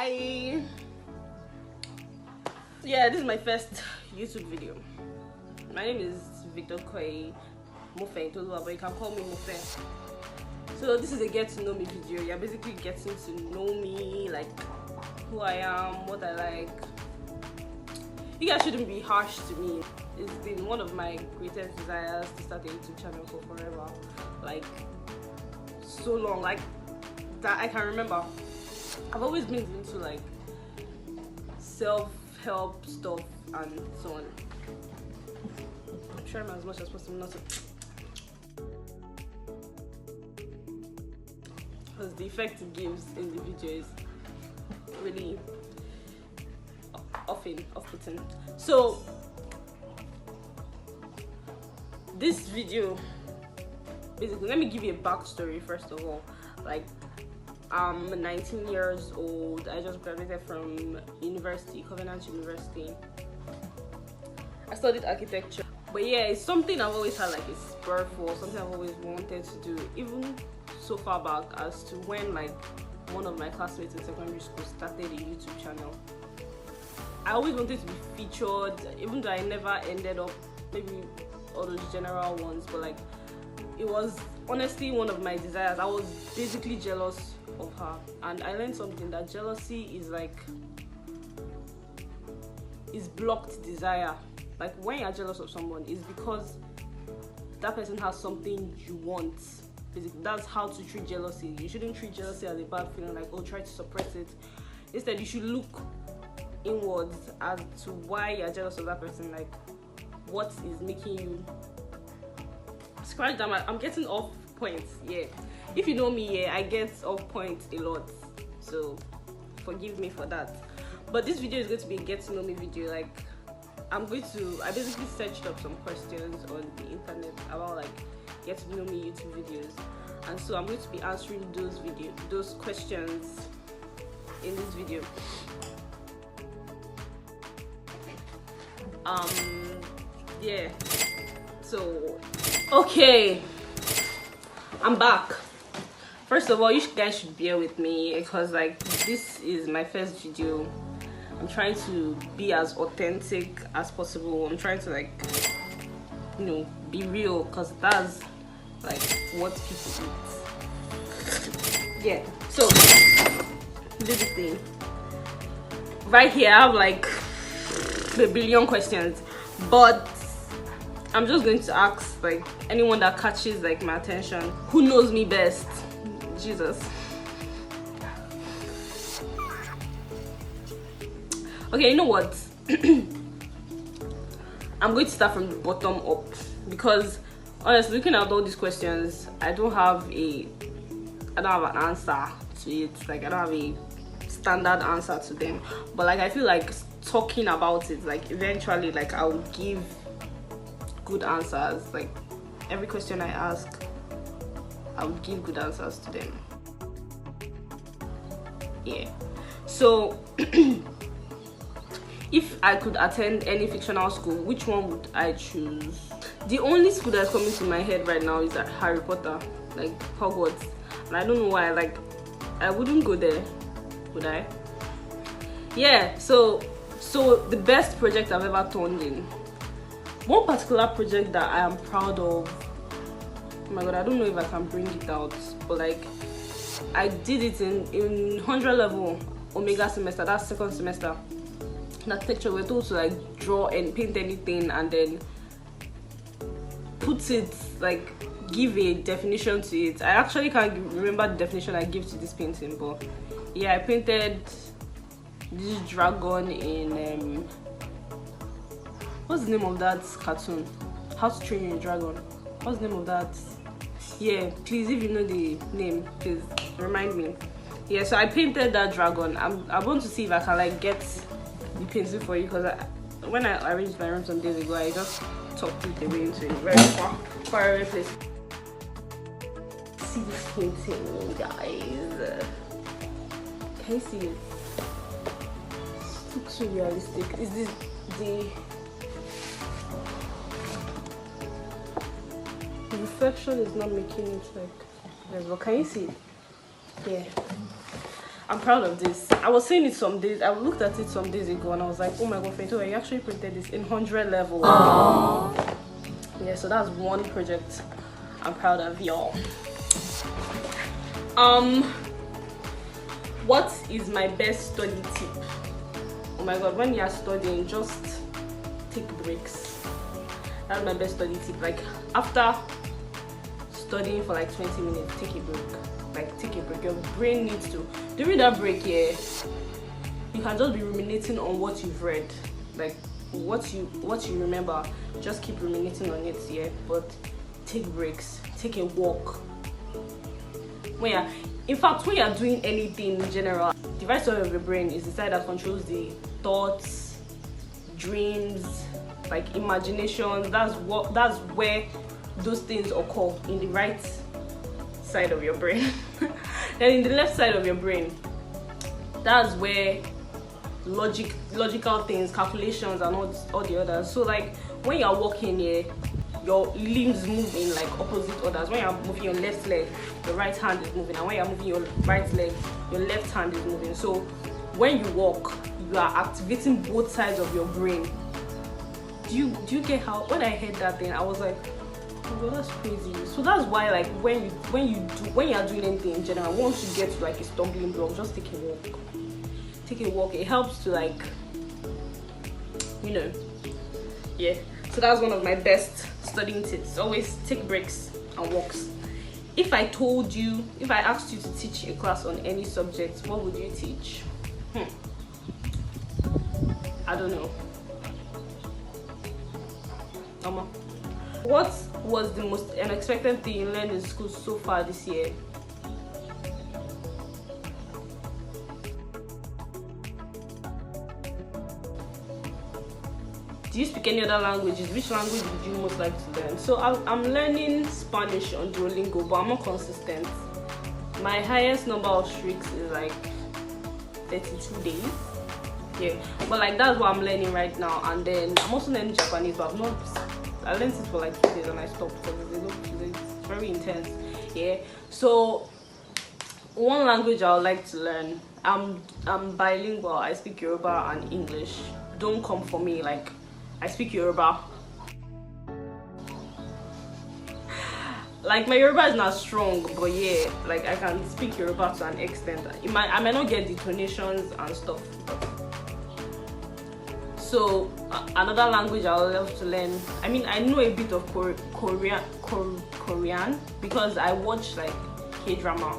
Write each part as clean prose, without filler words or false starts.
Hi. Yeah, this is my first YouTube video. My name is Victor Koi Mofe Toluwa, but you can call me Mofe. So this is a get to know me video. You're basically getting to know me, like who I am, what I like. You guys shouldn't be harsh to me. It's been one of my greatest desires to start a YouTube channel for forever. Like so long, like that I can remember. I've always been into like self-help stuff and so on. I'm trying as much as possible not to, because the effect it gives in the video is really off-putting. So this video, basically, let me give you a backstory first of all. Like, I'm 19 years old. I just graduated from university, Covenant University. I studied architecture. But yeah, it's something I've always had like a spur for, something I've always wanted to do, even so far back as to when like one of my classmates in secondary school started a YouTube channel. I always wanted to be featured, even though I never ended up maybe all those general ones, but like it was honestly one of my desires. I was basically jealous of her, and I learned something, that jealousy is like blocked desire. Like when you're jealous of someone, it's because that person has something you want. Basically, that's how to treat jealousy. You shouldn't treat jealousy as a bad feeling, like, oh, try to suppress it. Instead, you should look inwards as to why you're jealous of that person. Like, what is making you scratch that? I'm getting off points. Yeah, if you know me, yeah, I get off points a lot, so forgive me for that. But this video is going to be a get to know me video. Like, I basically searched up some questions on the internet about like get to know me YouTube videos, and so I'm going to be answering those questions in this video. Yeah, so okay, I'm back. First of all, you guys should bear with me because like this is my first video. I'm trying to be as authentic as possible. I'm trying to like, you know, be real, because that's like what people eat. Yeah, so basically right here I have like a billion questions, but I'm just going to ask like anyone that catches like my attention. Who knows me best? Jesus. Okay, you know what? I'm going to start from the bottom up, because honestly, looking at all these questions, I don't have an answer to it. Like, I don't have a standard answer to them, but like I feel like talking about it, like eventually, like I'll give good answers. Like every question I ask, I would give good answers to them. Yeah, so if I could attend any fictional school, which one would I choose? The only school that's coming to my head right now is Harry Potter, like Hogwarts, and I don't know why. Like, I wouldn't go there, would I? Yeah, so the best project I've ever turned in. One particular project that I am proud of, oh my god, I don't know if I can bring it out, but like I did it in 100 level Omega semester, that's second semester. In architecture, we're told to like draw and paint anything and then put it, like give a definition to it. I actually can't remember the definition I give to this painting, but yeah, I painted this dragon in what's the name of that cartoon? How to Train Your Dragon. What's the name of that? Yeah, please, if you know the name, please remind me. Yeah, so I painted that dragon. I want to see if I can like get the pencil for you, because when I arranged my room some days ago, I just tucked it away into a very far away place. See this painting, guys. Can you see it? It looks so realistic. Is this the reflection is not making it like this, but can you see it? Yeah. I'm proud of this. I was saying it some days. I looked at it some days ago and I was like, oh my god, Fento, you actually printed this in 100 level. Aww. Yeah, so that's one project I'm proud of, y'all. What is my best study tip? Oh my god, when you are studying, just take breaks. That's my best study tip. Like after studying for like 20 minutes, take a break. Like take a break. Your brain needs to. During that break, yeah, you can just be ruminating on what you've read, like what you remember. Just keep ruminating on it, yeah. But take breaks. Take a walk. In fact, when you're doing anything in general, the right side of your brain is the side that controls the thoughts, dreams, like imagination. That's where those things occur, in the right side of your brain. Then in the left side of your brain, that's where logical things, calculations, and all the others. So like when you're walking here, your limbs move in like opposite orders. When you're moving your left leg, your right hand is moving, and when you're moving your right leg, your left hand is moving. So when you walk, you are activating both sides of your brain. Do you get how? When I heard that thing, I was like, oh god, that's crazy. So that's why, like, when you are doing anything in general, once you get to like a stumbling block, just take a walk. Take a walk. It helps to like, yeah. So that's one of my best studying tips. Always take breaks and walks. If I asked you to teach a class on any subject, what would you teach? I don't know. What was the most unexpected thing you learned in school so far this year? Do you speak any other languages? Which language would you most like to learn? So I'm learning Spanish on Duolingo, but I'm not consistent. My highest number of streaks is like 32 days. Yeah, but like that's what I'm learning right now. And then I'm also learning Japanese, but I learned it for like 2 days and I stopped because it's very intense. Yeah, so one language I would like to learn. I'm bilingual. I speak Yoruba and English. Don't come for me, like I speak Yoruba. Like my Yoruba is not strong, but yeah, like I can speak Yoruba to an extent. I might not get the tonations and stuff. So another language I would love to learn. I mean, I know a bit of Korean because I watch like K-drama.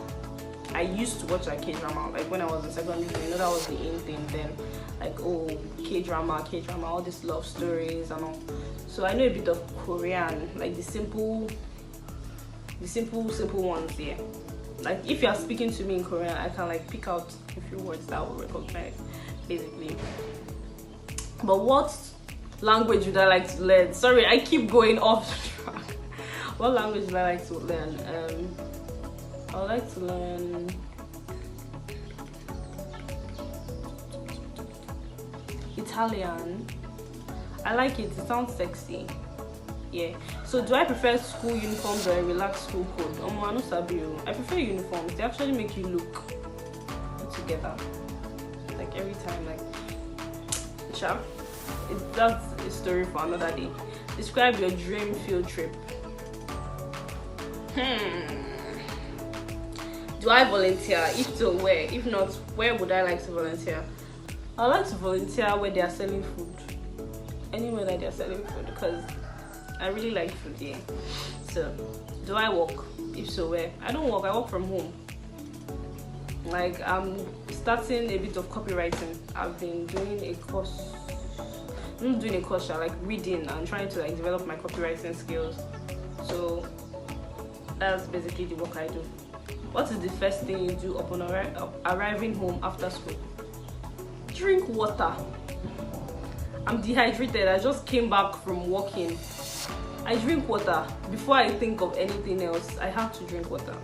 I used to watch like K-drama, like when I was in secondary school. That was the in thing then. Like, oh, K-drama, all these love stories and all. So I know a bit of Korean, like the simple ones, yeah. Like if you are speaking to me in Korean, I can like pick out a few words that I will recognize, basically. But what language would I like to learn? Sorry, I keep going off track. What language would I like to learn? I would like to learn Italian. I like it. It sounds sexy. Yeah. So do I prefer school uniforms or a relaxed school code? I prefer uniforms. They actually make you look put together. Like every time, like that's a story for another day. Describe your dream field trip. Do I volunteer? If so, where? If not, where would I like to volunteer? I would like to volunteer where they are selling food. Anywhere that they are selling food, because I really like food, yeah. So, do I work? If so, where? I don't work. I work from home. Like, I'm starting a bit of copywriting. I've been doing a course. I'm not doing a course, like reading and trying to like develop my copywriting skills. So that's basically the work I do. What is the first thing you do upon arriving home after school? Drink water. I'm dehydrated. I just came back from walking. I drink water. Before I think of anything else, I have to drink water.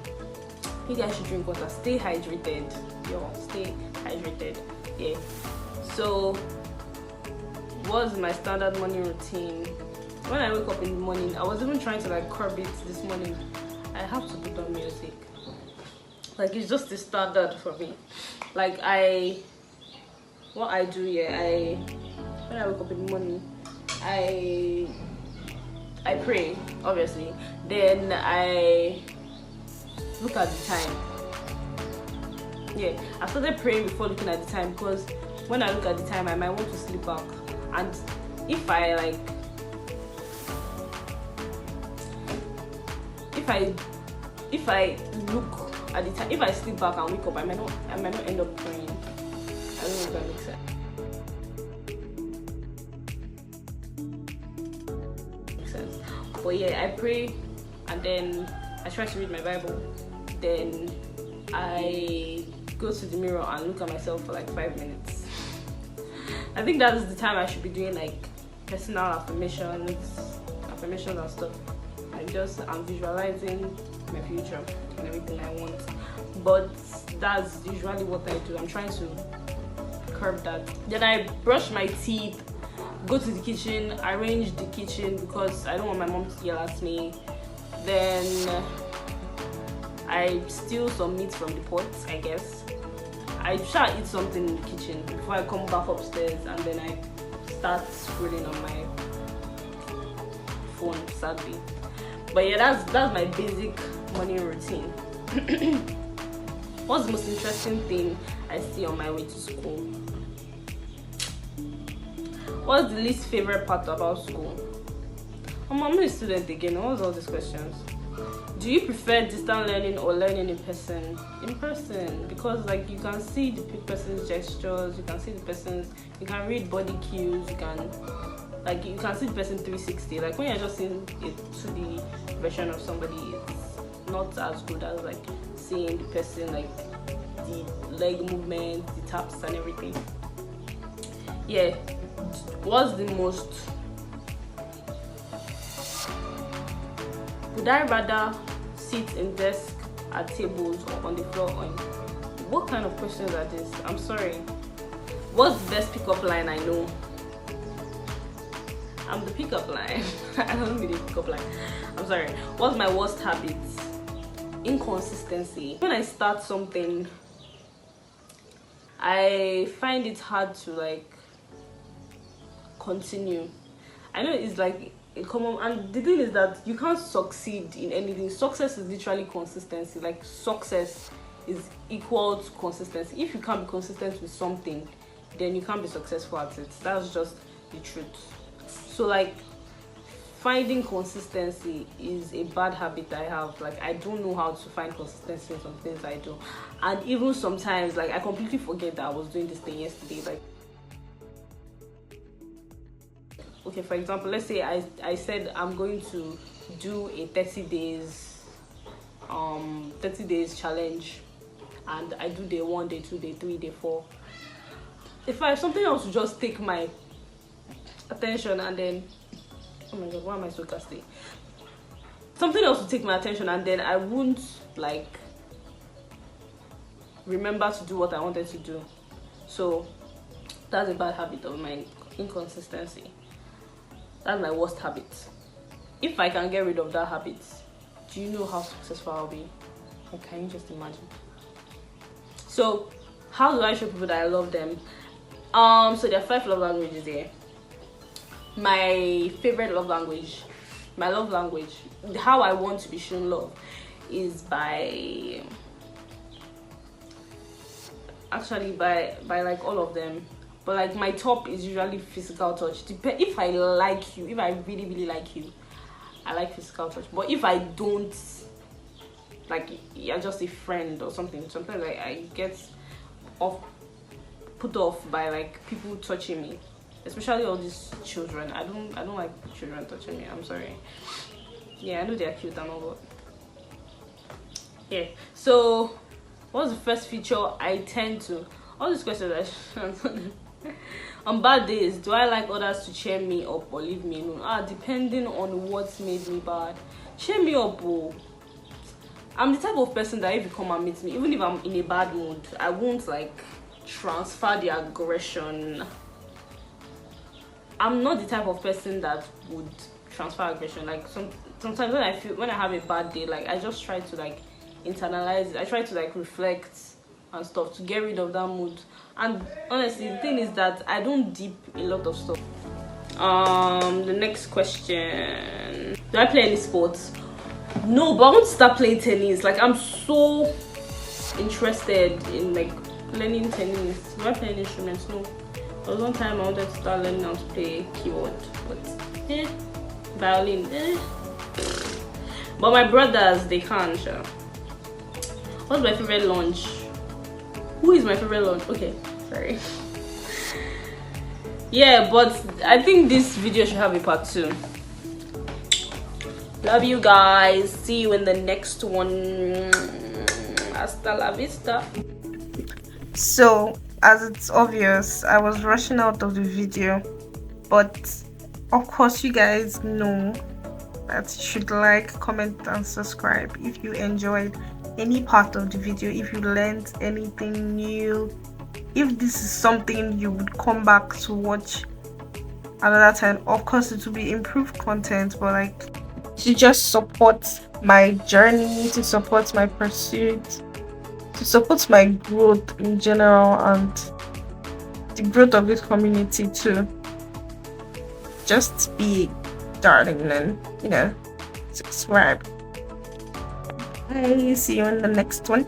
You guys should drink water. Stay hydrated. Yo, stay hydrated. Yeah. So what's my standard morning routine? When I wake up in the morning, I was even trying to like curb it this morning. I have to put on music. Like it's just the standard for me. Like what I do here, when I wake up in the morning, I pray, obviously. Then I look at the time. Yeah, I started praying before looking at the time, because when I look at the time, I might want to sleep back. And if I look at the time, if I sleep back and wake up, I might not end up praying. I don't know if that makes sense. But yeah, I pray, and then I try to read my Bible. Then I go to the mirror and look at myself for like 5 minutes. I think that is the time I should be doing like personal affirmations and stuff. I'm visualizing my future and everything I want. But that's usually what I do. I'm trying to curb that. Then I brush my teeth, go to the kitchen, arrange the kitchen because I don't want my mom to yell at me. Then I steal some meat from the pot, I guess. I try to eat something in the kitchen before I come back upstairs, and then I start scrolling on my phone, sadly. But yeah, that's my basic morning routine. What's the most interesting thing I see on my way to school? What's the least favorite part about school? I'm not a student again. What's all these questions? Do you prefer distance learning or learning in person? In person, because like you can see the person's gestures, you can read body cues, you can see the person 360. Like when you're just seeing a 2D version of somebody, it's not as good as like seeing the person, like the leg movement, the taps and everything. Yeah. What's the most? Would I rather sit in desk at tables or on the floor? What kind of questions are these? I'm sorry. What's the best pickup line I know? I'm the pickup line. I don't need a pickup line. I'm sorry. What's my worst habit? Inconsistency. When I start something, I find it hard to like continue. I know it's like a common, and the thing is that you can't succeed in anything. Success is literally consistency. Like success is equal to consistency. If you can't be consistent with something, then you can't be successful at it. That's just the truth. So like finding consistency is a bad habit I have. Like I don't know how to find consistency in some things I do, and even sometimes like I completely forget that I was doing this thing yesterday. Like okay, for example, let's say I said I'm going to do a 30 days challenge, and I do day 1, day 2, day 3, day 4. If I have something else to just take my attention, and then oh my god, why am I so casty? Something else to take my attention, and then I won't like remember to do what I wanted to do. So that's a bad habit of mine, inconsistency. That's my worst habit. If I can get rid of that habit, do you know how successful I'll be? Like, can you just imagine? So how do I show people that I love them? So there are 5 love languages here. My favorite love language, my love language, how I want to be shown love is by like all of them. But like my top is usually physical touch. If I like you, if I really really like you, I like physical touch. But if I don't, like you're just a friend or something, sometimes like I get put off by like people touching me, especially all these children. I don't like children touching me. I'm sorry. Yeah, I know they're cute and all, but yeah. So what's the first feature I tend to? All these questions on bad days, do I like others to cheer me up or leave me alone? Depending on what made me bad. Cheer me up, bro. I'm the type of person that if you come and meet me, even if I'm in a bad mood, I won't like transfer the aggression. I'm not the type of person that would transfer aggression. Like sometimes when I have a bad day, like I just try to like internalize it. I try to like reflect and stuff to get rid of that mood. And honestly, the thing is that I don't deep a lot of stuff. The next question: do I play any sports? No, but I want to start playing tennis. Like, I'm so interested in like learning tennis. Do I play any instruments? No. There was one time I wanted to start learning how to play keyboard, but violin. But my brothers, they can't. What's my favorite lunch? Who is my favorite lunch? Okay, sorry. Yeah, but I think this video should have a part 2. Love you guys. See you in the next one. Hasta la vista. So, as it's obvious, I was rushing out of the video, but of course you guys know that you should like, comment and subscribe if you enjoyed any part of the video, if you learned anything new, if this is something you would come back to watch another time. Of course it will be improved content, but like to just support my journey, to support my pursuit, to support my growth in general and the growth of this community too. Just be darling and subscribe. Bye. See you in the next one.